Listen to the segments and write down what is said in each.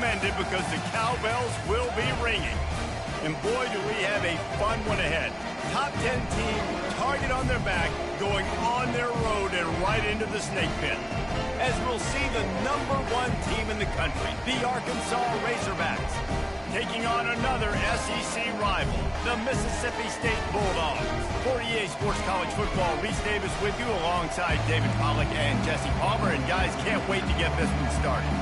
recommended because the cowbells will be ringing. And boy, do we have a fun one ahead. Top 10 team, target on their back, going on their road and right into the snake pit. As we'll see the #1 team in the country, the Arkansas Razorbacks, taking on another SEC rival, the Mississippi State Bulldogs. For EA Sports College Football, Reese Davis with you alongside David Pollack and Jesse Palmer. And guys, can't wait to get this one started.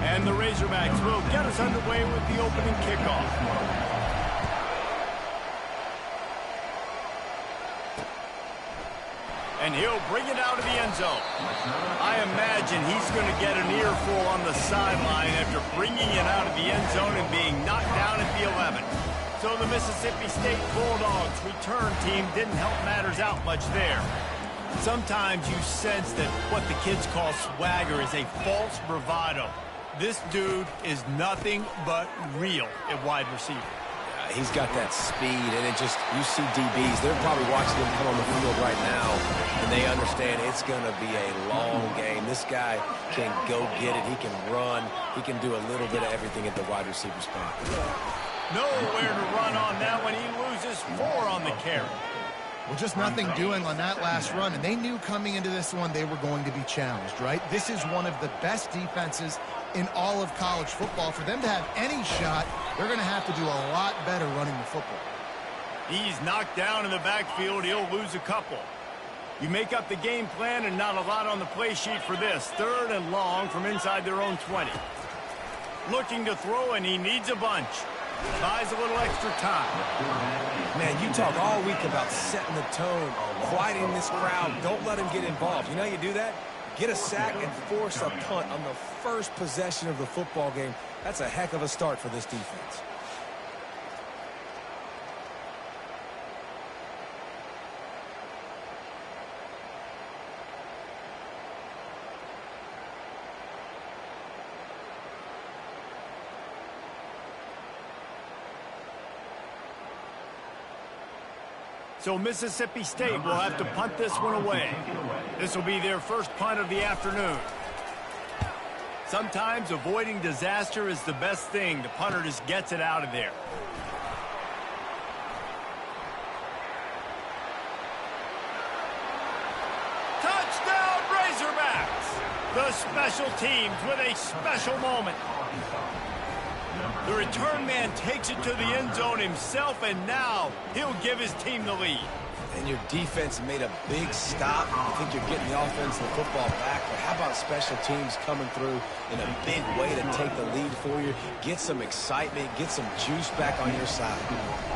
And the Razorbacks will get us underway with the opening kickoff. And he'll bring it out of the end zone. I imagine he's going to get an earful on the sideline after bringing it out of the end zone and being knocked down at the 11. So the Mississippi State Bulldogs return team didn't help matters out much there. Sometimes you sense that what the kids call swagger is a false bravado. This dude is nothing but real at wide receiver. He's got that speed, and it just, you see DBs, they're probably watching him come on the field right now, and they understand it's going to be a long game. This guy can go get it. He can run. He can do a little bit of everything at the wide receiver spot. Nowhere to run on that one. He loses 4 on the carry. Well, just nothing doing on that last run, and they knew coming into this one they were going to be challenged, right? This is one of the best defenses in all of college football. For them to have any shot, they're going to have to do a lot better running the football. He's knocked down in the backfield. He'll lose a couple. You make up the game plan and not a lot on the play sheet for this. 3rd and long from inside their own 20. Looking to throw, and he needs a bunch. Buys a little extra time. Man, you talk all week about setting the tone, quieting this crowd. Don't let him get involved. You know how you do that? Get a sack and force a punt on the first possession of the football game. That's a heck of a start for this defense. So Mississippi State will have to punt this one away. This will be their first punt of the afternoon. Sometimes avoiding disaster is the best thing. The punter just gets it out of there. Touchdown, Razorbacks! The special teams with a special moment. The return man takes it to the end zone himself, and now he'll give his team the lead. And your defense made a big stop. I think you're getting the offense and the football back, but how about special teams coming through in a big way to take the lead for you, get some excitement, get some juice back on your side.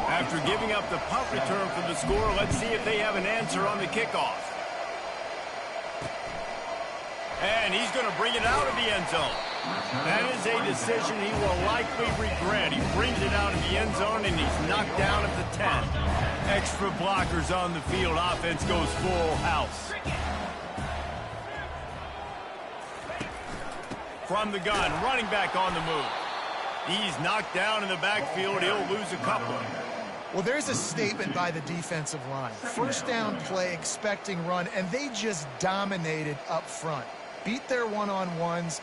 After giving up the punt return for the score, let's see if they have an answer on the kickoff. And he's going to bring it out of the end zone. That is a decision he will likely regret. He brings it out of the end zone, and he's knocked down at the 10. Extra blockers on the field. Offense goes full house. From the gun, running back on the move. He's knocked down in the backfield. He'll lose a couple. Well, there's a statement by the defensive line. First down play, expecting run, and they just dominated up front. Beat their one-on-ones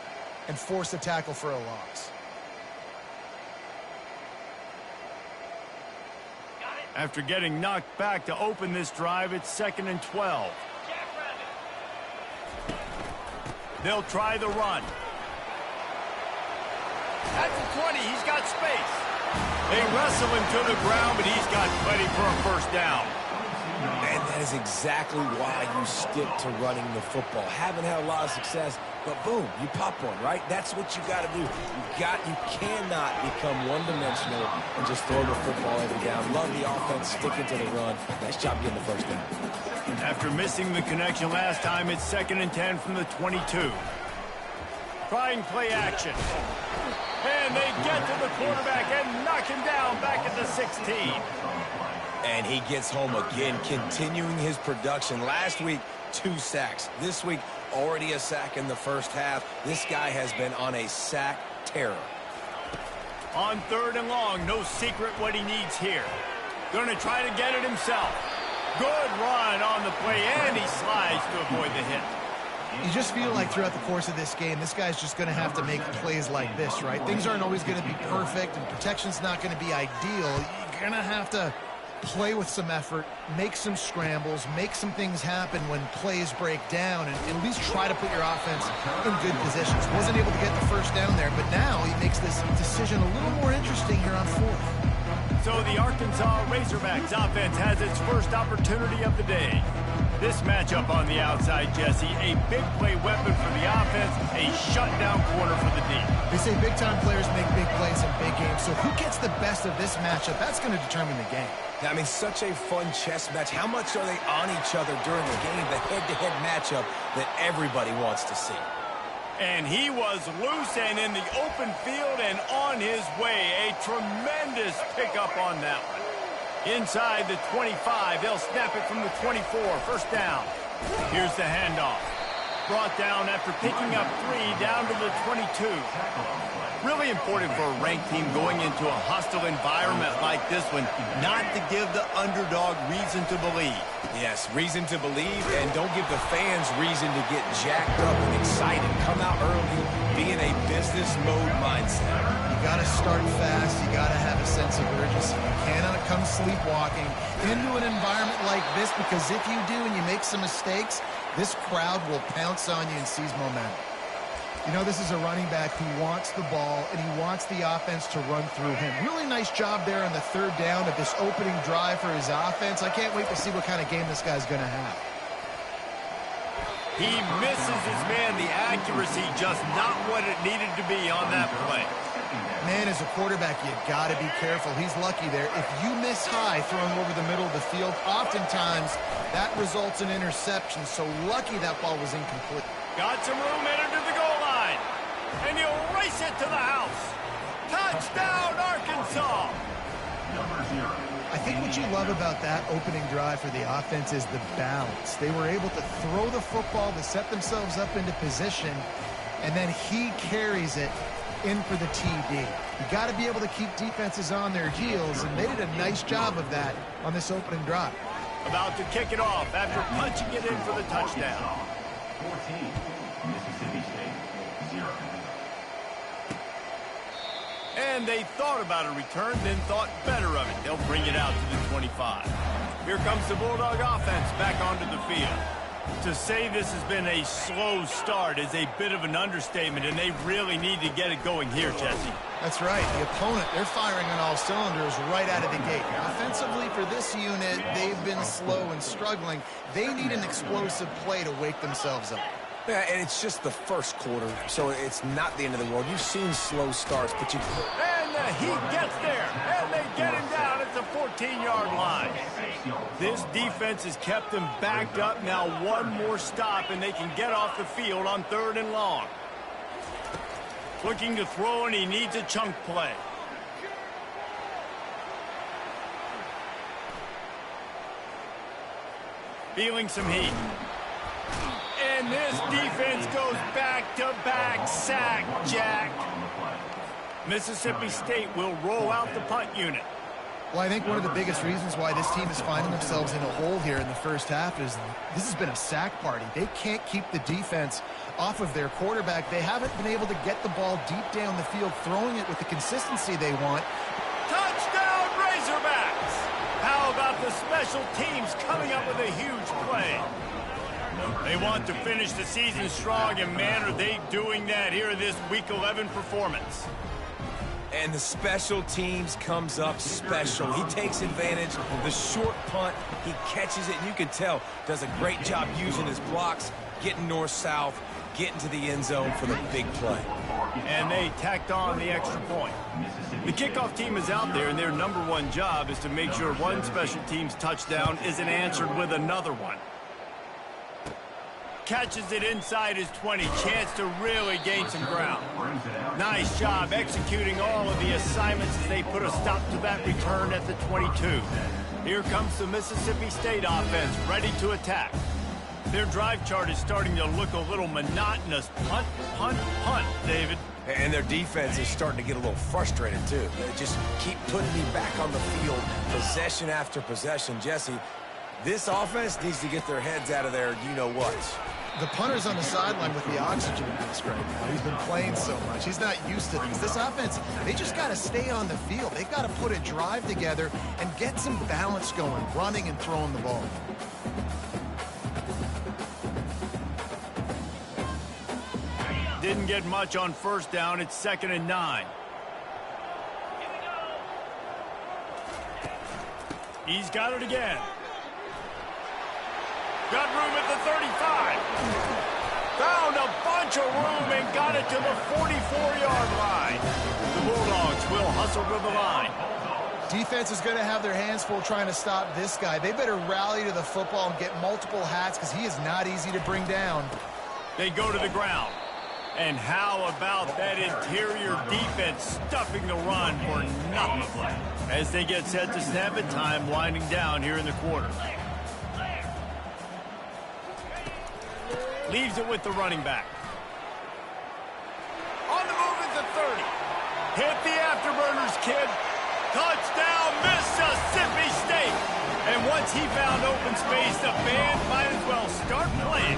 and force a tackle for a loss. After getting knocked back to open this drive, it's 2nd and 12. They'll try the run. At the 20, he's got space. They wrestle him to the ground, but he's got plenty for a first down. And that is exactly why you stick to running the football. Haven't had a lot of success, but boom, you pop one, right? That's what you got to do. You cannot become one-dimensional and just throw the football every down. Love the offense sticking to the run. Nice job getting the first down. After missing the connection last time, it's 2nd and 10 from the 22. Trying play action. And they get to the quarterback and knock him down back at the 16. And he gets home again, continuing his production. Last week, 2 sacks. This week, already a sack in the first half. This guy has been on a sack terror. On 3rd and long, no secret what he needs here. Going to try to get it himself. Good run on the play, and he slides to avoid the hit. You just feel like throughout the course of this game, this guy's just going to have to make plays like this, right? Things aren't always going to be perfect, and protection's not going to be ideal. You're going to have to play with some effort, make some scrambles, make some things happen when plays break down, and at least try to put your offense in good positions. Wasn't able to get the first down there, but now he makes this decision a little more interesting here on 4th. So the Arkansas Razorbacks offense has its first opportunity of the day. This matchup on the outside, Jesse, a big play weapon for the offense, a shutdown corner for the D. They say big-time players make big plays in big games, so who gets the best of this matchup? That's going to determine the game. I mean, such a fun chess match. How much are they on each other during the game? The head-to-head matchup that everybody wants to see. And he was loose and in the open field and on his way. A tremendous pickup on that one. Inside the 25, they'll snap it from the 24. First down. Here's the handoff. Brought down after picking up 3 down to the 22. Really important for a ranked team going into a hostile environment like this one, not to give the underdog reason to believe. Yes, reason to believe, and don't give the fans reason to get jacked up and excited. Come out early, be in a business mode mindset. You got to start fast. You got to have a sense of urgency. You cannot come sleepwalking into an environment like this, because if you do and you make some mistakes, this crowd will pounce on you and seize momentum. You know, this is a running back who wants the ball, and he wants the offense to run through him. Really nice job there on the 3rd down of this opening drive for his offense. I can't wait to see what kind of game this guy's going to have. He misses his man. The accuracy just not what it needed to be on that play. Man, as a quarterback, you got to be careful. He's lucky there. If you miss high throwing over the middle of the field, oftentimes that results in interception. So lucky that ball was incomplete. Got some room headed to the goal line. And he'll race it to the house. Touchdown, Arkansas. I think what you love about that opening drive for the offense is the balance. They were able to throw the football to set themselves up into position, and then he carries it in for the TD. You got to be able to keep defenses on their heels, and they did a nice job of that on this opening drive. About to kick it off after punching it in for the touchdown. 14, Mississippi State, 0. And they thought about a return, then thought better of it. They'll bring it out to the 25. Here comes the Bulldog offense back onto the field. To say this has been a slow start is a bit of an understatement, and they really need to get it going here, Jesse. That's right. The opponent, they're firing on all cylinders right out of the gate. Offensively, for this unit, they've been slow and struggling. They need an explosive play to wake themselves up. Yeah, and it's just the first quarter, so it's not the end of the world. You've seen slow starts, but you... And the Heat gets there, and they get him down at the 14-yard line. This defense has kept them backed up. Now one more stop, and they can get off the field on 3rd and long. Looking to throw, and he needs a chunk play. Feeling some heat. And this defense goes back-to-back sack, Jack. Mississippi State will roll out the punt unit. Well, I think one of the biggest reasons why this team is finding themselves in a hole here in the first half is this has been a sack party. They can't keep the defense off of their quarterback. They haven't been able to get the ball deep down the field, throwing it with the consistency they want. Touchdown, Razorbacks! How about the special teams coming up with a huge play? They want to finish the season strong, and man, are they doing that here in this Week 11 performance. And the special teams comes up special. He takes advantage of the short punt. He catches it, and you can tell does a great job using his blocks, getting north-south, getting to the end zone for the big play. And they tacked on the extra point. The kickoff team is out there, and their #1 job is to make sure one special teams touchdown isn't answered with another one. Catches it inside his 20. Chance to really gain some ground. Nice job executing all of the assignments as they put a stop to that return at the 22. Here comes the Mississippi State offense ready to attack. Their drive chart is starting to look a little monotonous. Punt, punt, punt, David. And their defense is starting to get a little frustrated, too. They just keep putting me back on the field, possession after possession. Jesse, this offense needs to get their heads out of their you-know-what. The punter's on the sideline with the oxygen mask right now. He's been playing so much. He's not used to this. This offense, they just got to stay on the field. They've got to put a drive together and get some balance going, running and throwing the ball. Didn't get much on first down. It's 2nd and 9. He's got it again. Got room at the 35. Found a bunch of room and got it to the 44-yard line. The Bulldogs will hustle to the line. Defense is going to have their hands full trying to stop this guy. They better rally to the football and get multiple hats because he is not easy to bring down. They go to the ground. And how about that interior defense stuffing the run for nothing as they get set to snap it, time winding down here in the quarter. Leaves it with the running back. On the move at the 30. Hit the afterburners, kid. Touchdown, Mississippi State. And once he found open space, the band might as well start playing.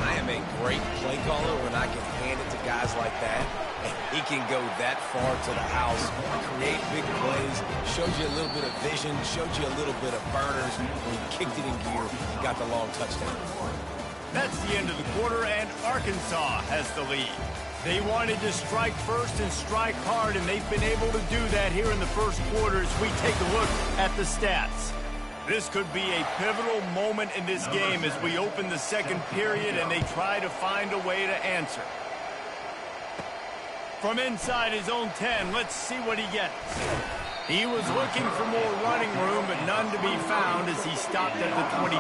I am a great play caller when I can hand it to guys like that. And he can go that far to the house, create big plays, shows you a little bit of vision, showed you a little bit of burners. When he kicked it in gear and got the long touchdown. That's the end of the quarter, and Arkansas has the lead. They wanted to strike first and strike hard, and they've been able to do that here in the first quarter as we take a look at the stats. This could be a pivotal moment in this game as we open the second period and they try to find a way to answer. From inside his own 10, let's see what he gets. He was looking for more running room, but none to be found as he stopped at the 23.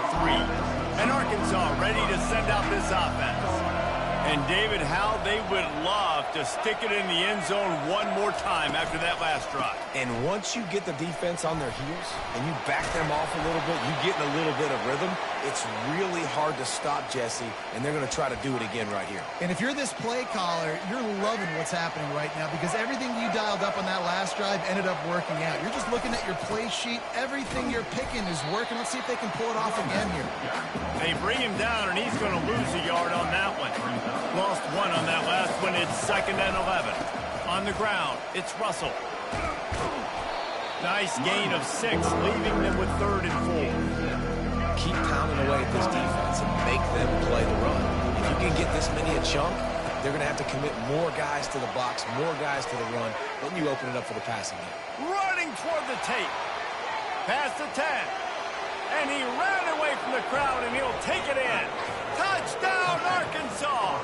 And Arkansas ready to send out this offense. And David, how they would love to stick it in the end zone one more time after that last drive. And once you get the defense on their heels and you back them off a little bit, you get in a little bit of rhythm, it's really hard to stop, Jesse, and they're going to try to do it again right here. And if you're this play caller, you're loving what's happening right now because everything you dialed up on that last drive ended up working out. You're just looking at your play sheet. Everything you're picking is working. Let's see if they can pull it off again here. They bring him down, and he's going to lose a yard on that one. Lost one on that last one. It's 2nd and 11. On the ground, it's Russell. Nice gain of 6, leaving them with 3rd and 4. Keep pounding away at this defense and make them play the run. If you can get this many a chunk, they're going to have to commit more guys to the box, more guys to the run. Then you open it up for the passing game. Running toward the tape. Past the 10. And he ran away from the crowd, and he'll take it in. Touchdown, Arkansas!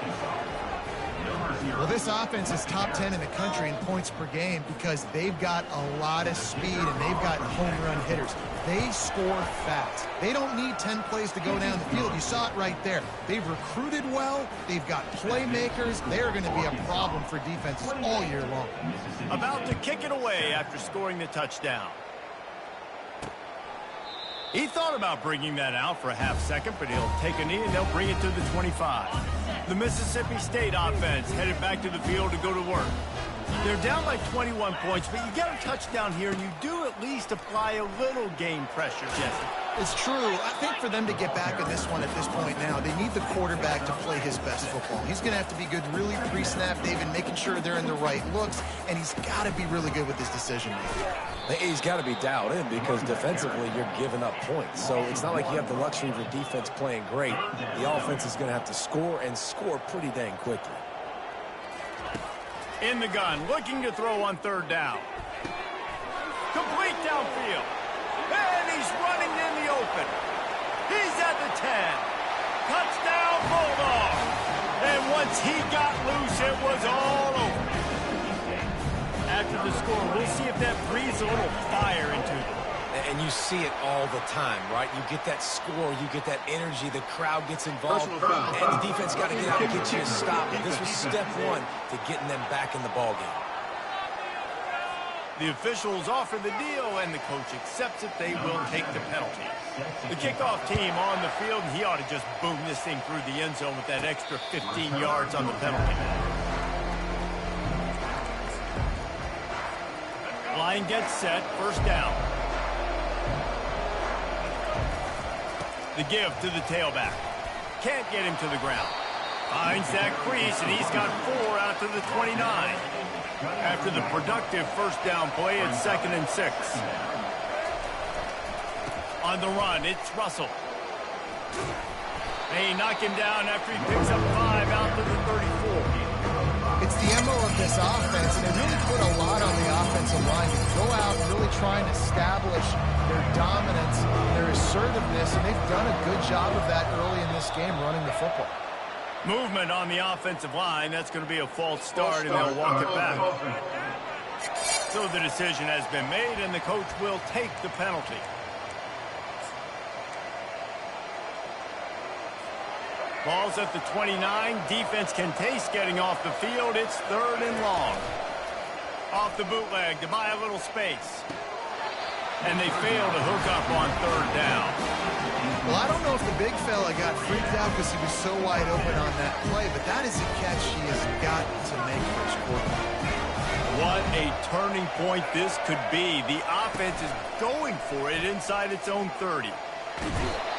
Well, this offense is top 10 in the country in points per game because they've got a lot of speed and they've got home run hitters. They score fast. They don't need 10 plays to go down the field. You saw it right there. They've recruited well. They've got playmakers. They're going to be a problem for defenses all year long. About to kick it away after scoring the touchdown. He thought about bringing that out for a half second, but he'll take a knee and they'll bring it to the 25. The Mississippi State offense headed back to the field to go to work. They're down by 21 points, but you get a touchdown here, and you do at least apply a little game pressure, Jesse. It's true. I think for them to get back in this one at this point now, they need the quarterback to play his best football. He's going to have to be good really pre-snap, David, making sure they're in the right looks, and he's got to be really good with his decision-making. He's got to be dialed in because defensively you're giving up points. So it's not like you have the luxury of your defense playing great. The offense is going to have to score and score pretty dang quickly. In the gun, looking to throw on 3rd down. Complete downfield. And he's running in the open. He's at the 10. Touchdown, Bulldog. And once he got loose, it was all over. After the score, we'll see if that breathes a little fire into them. And you see it all the time, right? You get that score, you get that energy, the crowd gets involved, and the defense got to get out and get you a stop. But this was step one to getting them back in the ballgame. The officials offer the deal, and the coach accepts it. They will take the penalty. The kickoff team on the field, and he ought to just boom this thing through the end zone with that extra 15 yards on the penalty. Line gets set, first down. The give to the tailback. Can't get him to the ground. Finds that crease, and he's got 4 out to the 29. After the productive first down play, it's 2nd and 6. On the run, it's Russell. They knock him down after he picks up 5 out to the 34. It's the MO of this offense, and they really put a lot on the offensive line to go out and really try and establish their dominance, their assertiveness, and they've done a good job of that early in this game running the football. Movement on the offensive line. That's going to be a false start, and they'll walk it back. So the decision has been made, and the coach will take the penalty. Ball's at the 29. Defense can taste getting off the field. It's 3rd and long. Off the bootleg to buy a little space. And they fail to hook up on 3rd down. Well, I don't know if the big fella got freaked out because he was so wide open on that play, but that is a catch he has got to make for his quarterback. What a turning point this could be. The offense is going for it inside its own 30.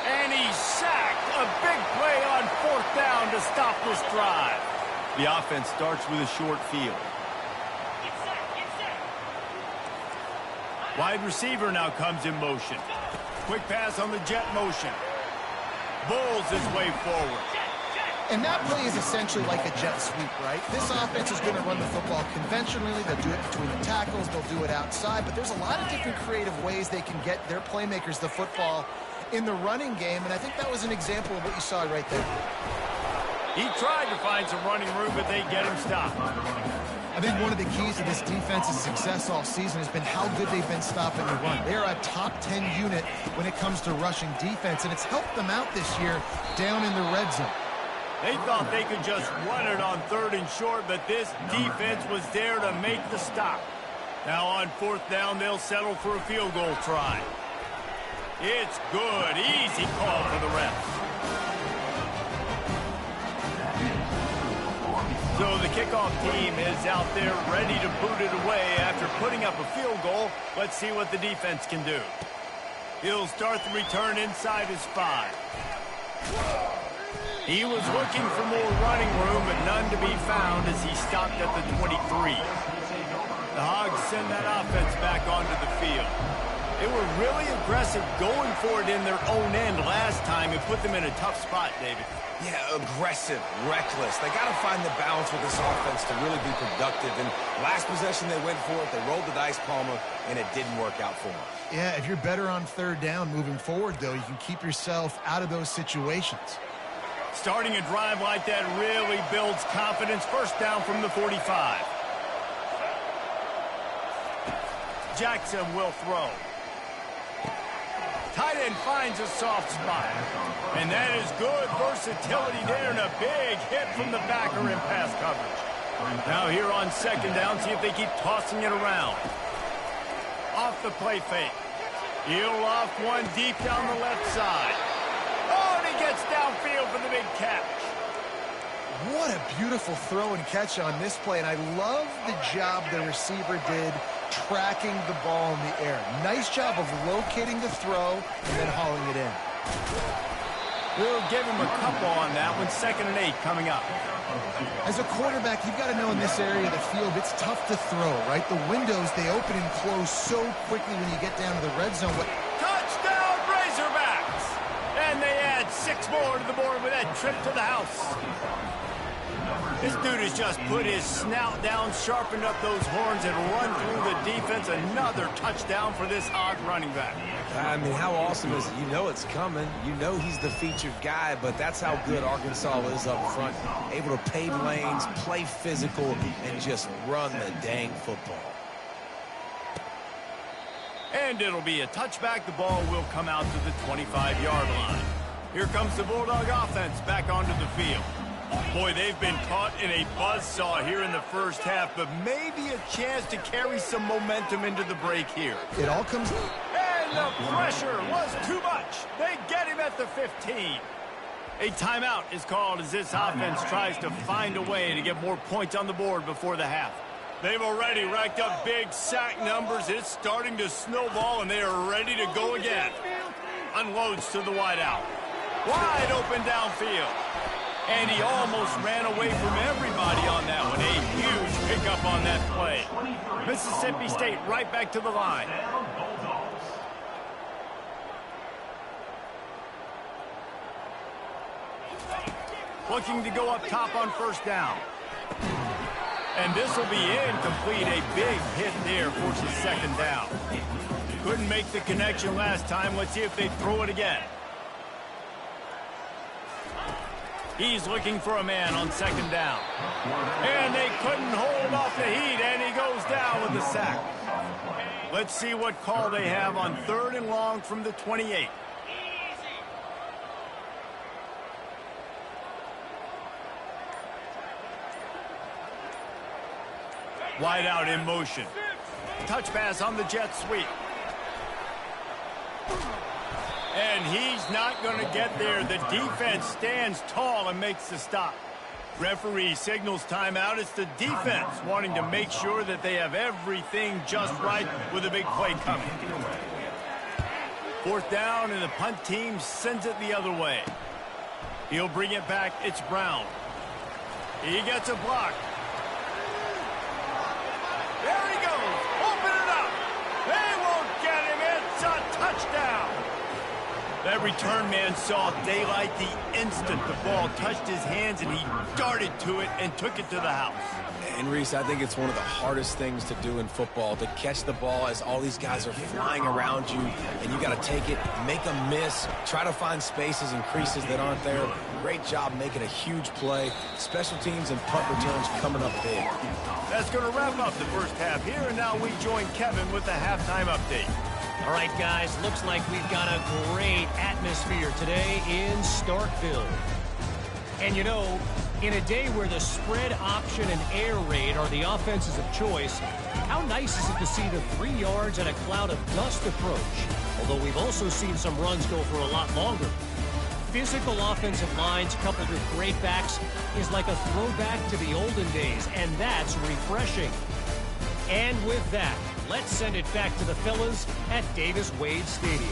And he's sacked. A big play on 4th down to stop this drive. The offense starts with a short field. Wide receiver now comes in motion. Quick pass on the jet motion. Bulls his way forward. And that play is essentially like a jet sweep, right? This offense is going to run the football conventionally. They'll do it between the tackles. They'll do it outside. But there's a lot of different creative ways they can get their playmakers the football in the running game, and I think that was an example of what you saw right there. He tried to find some running room, but they get him stopped. I think one of the keys to this defense's success all season has been how good they've been stopping the run. They're a top 10 unit when it comes to rushing defense, and it's helped them out this year down in the red zone. They thought they could just run it on 3rd and short, but this defense was there to make the stop. Now on 4th down, they'll settle for a field goal try. It's good. Easy call for the refs. So the kickoff team is out there ready to boot it away after putting up a field goal. Let's see what the defense can do. He'll start the return inside his 5. He was looking for more running room, but none to be found as he stopped at the 23. The Hogs send that offense back onto the field. They were really aggressive going for it in their own end last time. It put them in a tough spot, David. Yeah, aggressive, reckless. They got to find the balance with this offense to really be productive. And last possession, they went for it. They rolled the dice, Palmer, and it didn't work out for them. Yeah, if you're better on 3rd down moving forward, though, you can keep yourself out of those situations. Starting a drive like that really builds confidence. First down from the 45. Jackson will throw. Tight end finds a soft spot. And that is good versatility there and a big hit from the backer in pass coverage. Now here on 2nd down, see if they keep tossing it around. Off the play fake. He'll off one deep down the left side. Oh, and he gets downfield for the big catch. What a beautiful throw and catch on this play, and I love the job the receiver did tracking the ball in the air. Nice job of locating the throw and then hauling it in. We'll give him a couple on that one. 2nd and 8 coming up. As a quarterback, you've got to know in this area of the field, it's tough to throw, right? The windows, they open and close so quickly when you get down to the red zone. But touchdown, Razorbacks! And they add 6 more to the board with that trip to the house. This dude has just put his snout down, sharpened up those horns, and run through the defense. Another touchdown for this Hog running back. I mean, how awesome is it? You know it's coming. You know he's the featured guy, but that's how good Arkansas is up front. Able to pave lanes, play physical, and just run the dang football. And it'll be a touchback. The ball will come out to the 25-yard line. Here comes the Bulldog offense back onto the field. Boy, they've been caught in a buzzsaw here in the first half, but maybe a chance to carry some momentum into the break here. It all comes... And And the pressure was too much. They get him at the 15. A timeout is called as this offense tries to find a way to get more points on the board before the half. They've already racked up big sack numbers. It's starting to snowball, and they are ready to go again. Unloads to the wideout. Wide open downfield. And he almost ran away from everybody on that one. A huge pickup on that play. Mississippi State right back to the line. Looking to go up top on first down. And this will be incomplete. A big hit there, forces second down. Couldn't make the connection last time. Let's see if they throw it again. He's looking for a man on second down. And they couldn't hold off the heat, and he goes down with the sack. Let's see what call they have on 3rd and long from the 28. Wide out in motion. Touch pass on the jet sweep. And he's not going to get there. The defense stands tall and makes the stop. Referee signals timeout. It's the defense wanting to make sure that they have everything just right with a big play coming. 4th down, and the punt team sends it the other way. He'll bring it back. It's Brown. He gets a block. There he goes. Open it up. They won't get him. It's a touchdown. That return man saw daylight the instant the ball touched his hands, and he darted to it and took it to the house. And, Reese, I think it's one of the hardest things to do in football, to catch the ball as all these guys are flying around you, and you got to take it, make them miss, try to find spaces and creases that aren't there. Great job making a huge play. Special teams and punt returns coming up big. That's going to wrap up the first half here, and now we join Kevin with the halftime update. All right, guys, looks like we've got a great atmosphere today in Starkville. And, you know, in a day where the spread option and air raid are the offenses of choice, how nice is it to see the 3 yards and a cloud of dust approach? Although we've also seen some runs go for a lot longer. Physical offensive lines coupled with great backs is like a throwback to the olden days, and that's refreshing. And with that, let's send it back to the fellas at Davis-Wade Stadium.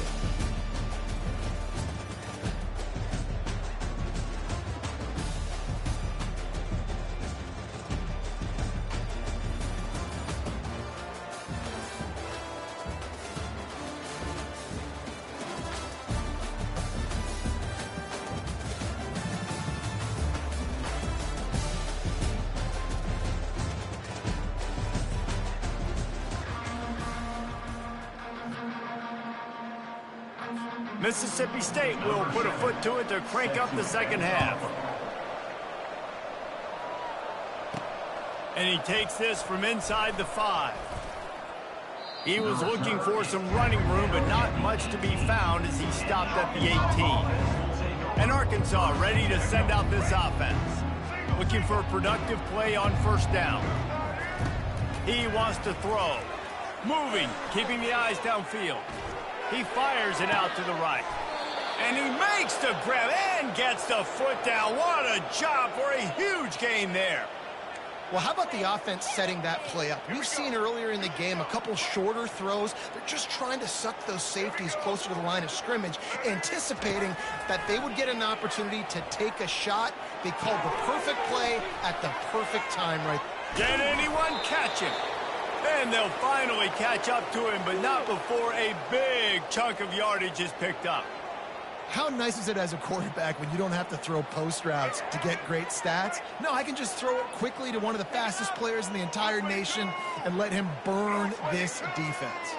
Mississippi State will put a foot to it to crank up the second half. And he takes this from inside the 5. He was looking for some running room, but not much to be found as he stopped at the 18. And Arkansas ready to send out this offense. Looking for a productive play on first down. He wants to throw. Moving, keeping the eyes downfield. He fires it out to the right. And he makes the grab and gets the foot down. What a job for a huge gain there. Well, how about the offense setting that play up? We've seen earlier in the game a couple shorter throws. They're just trying to suck those safeties closer to the line of scrimmage, anticipating that they would get an opportunity to take a shot. They called the perfect play at the perfect time right there. Can anyone catch him? And they'll finally catch up to him, but not before a big chunk of yardage is picked up. How nice is it as a quarterback when you don't have to throw post routes to get great stats? No, I can just throw it quickly to one of the fastest players in the entire nation and let him burn this defense.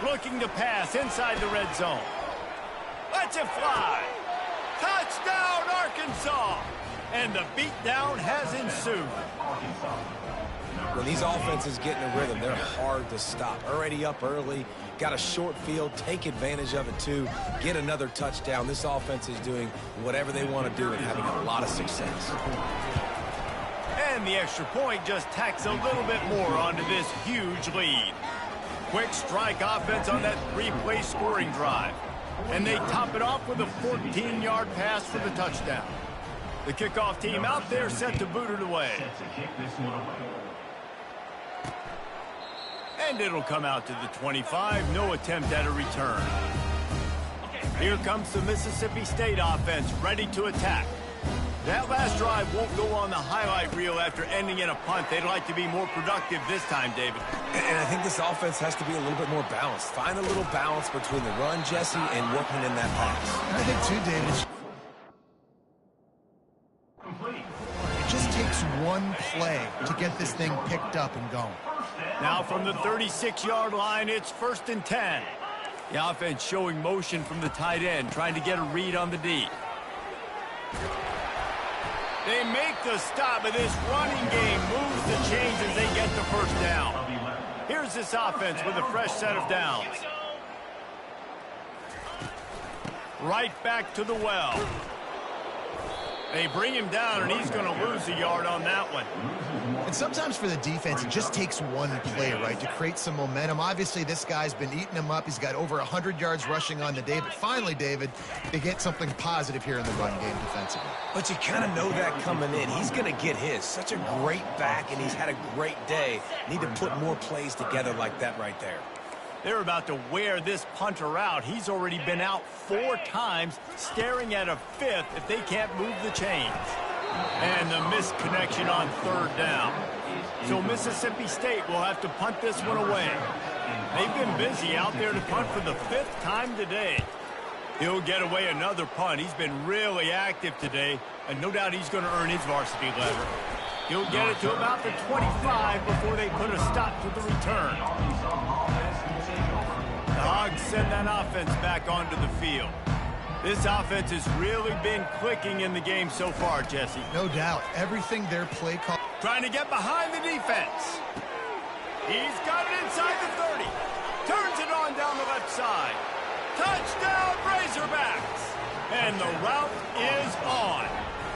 Looking to pass inside the red zone. Lets it fly. Touchdown, Arkansas! And the beatdown has ensued. When these offenses get in a rhythm, they're hard to stop. Already up early, got a short field, take advantage of it too, get another touchdown. This offense is doing whatever they want to do and having a lot of success. And the extra point just tacks a little bit more onto this huge lead. Quick strike offense on that three-play scoring drive. And they top it off with a 14-yard pass for the touchdown. The kickoff team out there set to boot it away. And it'll come out to the 25. No attempt at a return. Here comes the Mississippi State offense ready to attack. That last drive won't go on the highlight reel after ending in a punt. They'd like to be more productive this time, David. And I think this offense has to be a little bit more balanced. Find a little balance between the run, Jesse, and working in that pass. And I think, too, David, it just takes one play to get this thing picked up and going. Now from the 36-yard line, it's 1st and 10. The offense showing motion from the tight end, trying to get a read on the D. They make the stop, but this running game moves the chains as they get the first down. Here's this offense with a fresh set of downs. Right back to the well. They bring him down, and he's going to lose a yard on that one. And sometimes for the defense, it just takes one play, right, to create some momentum. Obviously, this guy's been eating them up. He's got over 100 yards rushing on the day. But finally, David, they get something positive here in the run game defensively. But you kind of know that coming in. He's going to get his. Such a great back, and he's had a great day. Need to put more plays together like that right there. They're about to wear this punter out. He's already been out 4 times, staring at a 5th if they can't move the chains. And the missed connection on 3rd down. So Mississippi State will have to punt this one away. They've been busy out there to punt for the 5th time today. He'll get away another punt. He's been really active today, and no doubt he's going to earn his varsity letter. He'll get it to about the 25 before they put a stop to the return. The Hogs send that offense back onto the field. This offense has really been clicking in the game so far, Jesse. No doubt. Everything their play call. Trying to get behind the defense. He's got it inside the 30. Turns it on down the left side. Touchdown, Razorbacks. And the route is on.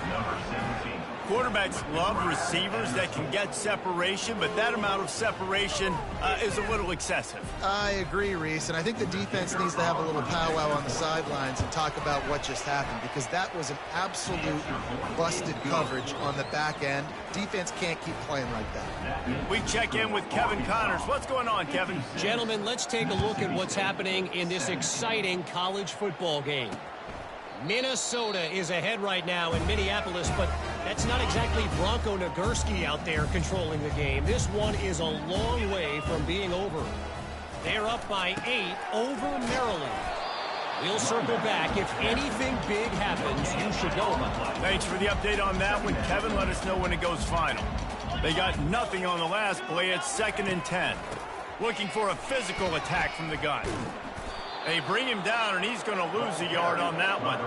Number 17. Quarterbacks love receivers that can get separation, but that amount of separation is a little excessive. I agree, Reese, and I think the defense needs to have a little powwow on the sidelines and talk about what just happened, because that was an absolute busted coverage on the back end. Defense can't keep playing like that. We check in with Kevin Connors. What's going on, Kevin? Gentlemen, let's take a look at what's happening in this exciting college football game. Minnesota is ahead right now in Minneapolis, but that's not exactly Bronco Nagurski out there controlling the game. This one is a long way from being over. They're up by 8 over Maryland. We'll circle back. If anything big happens, you should know about it. Thanks for the update on that one, Kevin. Let us know when it goes final. They got nothing on the last play. It's 2nd and 10. Looking for a physical attack from the gun. They bring him down, and he's going to lose a yard on that one.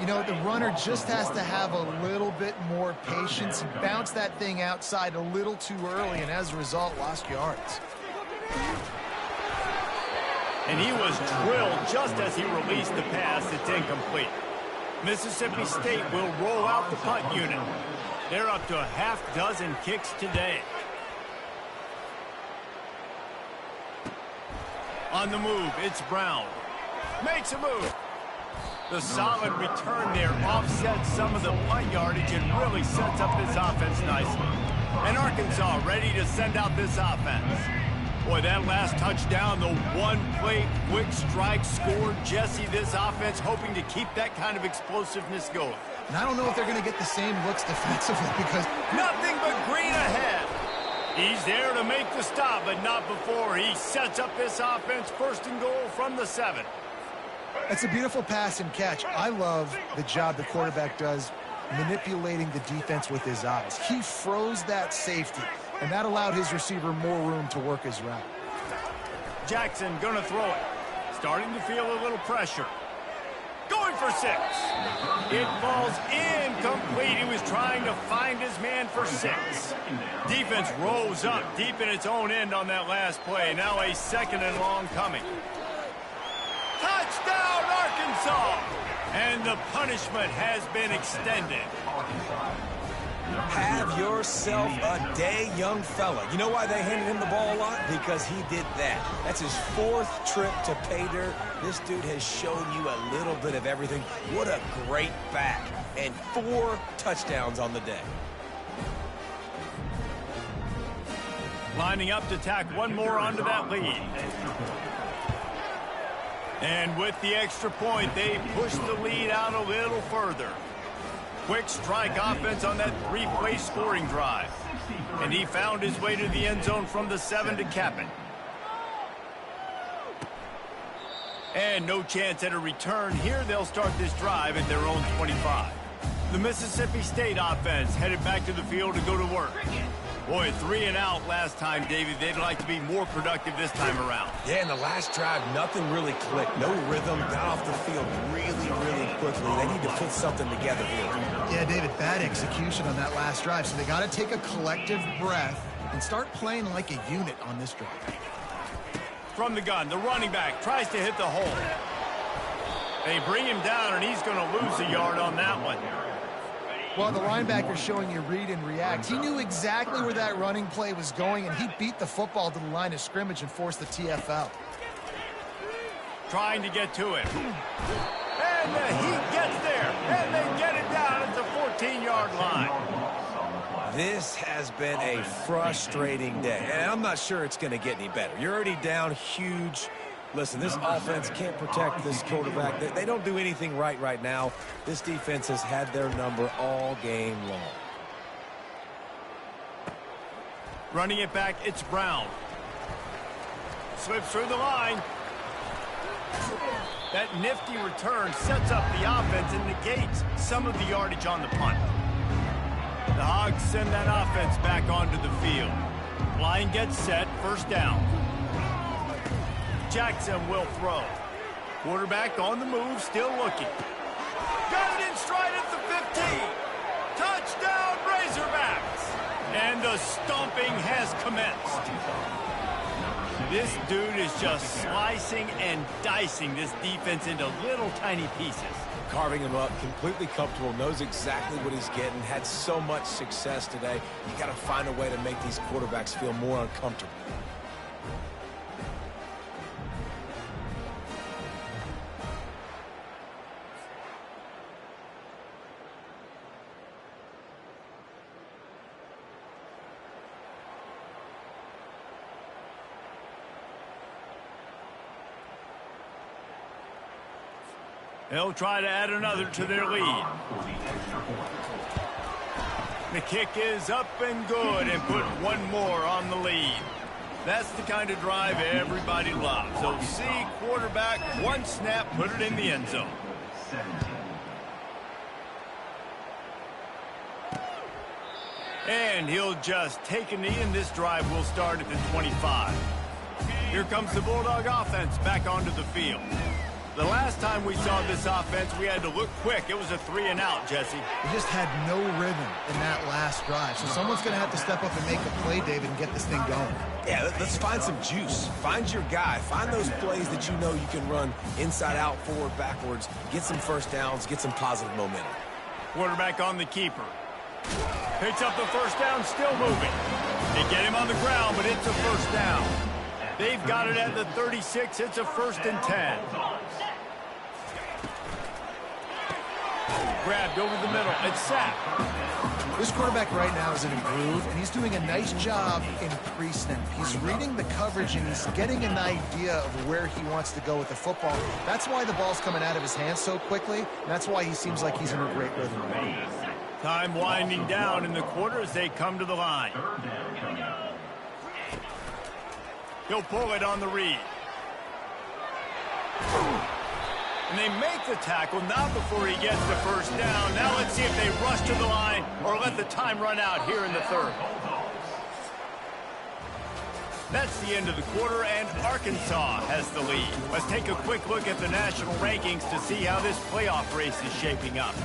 You know, the runner just has to have a little bit more patience. He bounced that thing outside a little too early, and as a result, lost yards. And he was drilled just as he released the pass. It's incomplete. Mississippi State will roll out the punt unit. They're up to a half-dozen kicks today. On the move, it's Brown. Makes a move. The solid return there offsets some of the punt yardage and really sets up this offense nicely. And Arkansas ready to send out this offense. Boy, that last touchdown, the one-play quick strike scored. Jesse, this offense hoping to keep that kind of explosiveness going. And I don't know if they're going to get the same looks defensively because nothing but green ahead. He's there to make the stop, but not before he sets up this offense 1st and goal from the 7. It's a beautiful pass and catch. I love the job the quarterback does manipulating the defense with his eyes. He froze that safety, and that allowed his receiver more room to work his route. Jackson going to throw it. Starting to feel a little pressure. Going for 6. It falls incomplete. He was trying to find his man for 6. Defense rose up deep in its own end on that last play. Now a 2nd and long coming. Touchdown, Arkansas! And the punishment has been extended. Have yourself a day, young fella. You know why they handed him the ball a lot? Because he did that. That's his 4th trip to pay dirt. This dude has shown you a little bit of everything. What a great back. And 4 touchdowns on the day. Lining up to tack one more onto that lead. And with the extra point, they push the lead out a little further. Quick strike offense on that 3-play scoring drive. And he found his way to the end zone from the 7 to cap it. And no chance at a return. Here they'll start this drive at their own 25. The Mississippi State offense headed back to the field to go to work. Boy, 3 and out last time, David. They'd like to be more productive this time around. Yeah, in the last drive, nothing really clicked. No rhythm. Got off the field really, really quickly. They need to put something together here. Yeah, David, bad execution on that last drive. So they got to take a collective breath and start playing like a unit on this drive. From the gun, the running back tries to hit the hole. They bring him down, and he's going to lose a yard on that one. Well, the linebacker's showing you read and react. He knew exactly where that running play was going, and he beat the football to the line of scrimmage and forced the TFL. Trying to get to it. And he gets there, and they get it down at the 14-yard line. This has been a frustrating day, and I'm not sure it's going to get any better. You're already down huge. Listen, this offense can't protect this quarterback. They don't do anything right now. This defense has had their number all game long. Running it back, it's Brown. Slips through the line. That nifty return sets up the offense and negates some of the yardage on the punt. The Hogs send that offense back onto the field. Line gets set, first down. Jackson will throw. Quarterback on the move, still looking. Got it in stride at the 15. Touchdown, Razorbacks. And the stomping has commenced. This dude is just slicing and dicing this defense into little tiny pieces. Carving him up, completely comfortable, knows exactly what he's getting, had so much success today. You got to find a way to make these quarterbacks feel more uncomfortable. They'll try to add another to their lead. The kick is up and good and put one more on the lead. That's the kind of drive everybody loves. So see quarterback, one snap, put it in the end zone. And he'll just take a knee, and this drive will start at the 25. Here comes the Bulldog offense back onto the field. The last time we saw this offense, we had to look quick. It was a 3 and out, Jesse. They just had no rhythm in that last drive. So someone's going to have to step up and make a play, David, and get this thing going. Yeah, let's find some juice. Find your guy. Find those plays that you know you can run inside out, forward, backwards. Get some first downs. Get some positive momentum. Quarterback on the keeper. Picks up the first down, still moving. They get him on the ground, but it's a first down. They've got it at the 36. It's a 1st and 10. Grabbed over the middle. It's sacked. This quarterback right now is in a groove, and he's doing a nice job in pre-snap. He's reading the coverage, and he's getting an idea of where he wants to go with the football. That's why the ball's coming out of his hands so quickly, and that's why he seems like he's in a great rhythm. Time winding down in the quarter as they come to the line. He'll pull it on the read. And they make the tackle, not before he gets the first down. Now let's see if they rush to the line or let the time run out here in the 3rd. That's the end of the quarter, and Arkansas has the lead. Let's take a quick look at the national rankings to see how this playoff race is shaping up.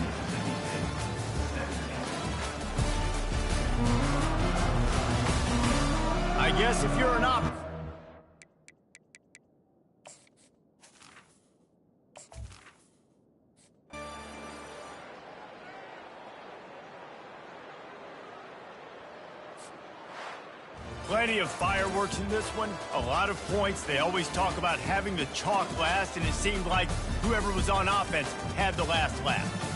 I guess if you're an Plenty of fireworks in this one, a lot of points. They always talk about having the chalk last, and it seemed like whoever was on offense had the last laugh.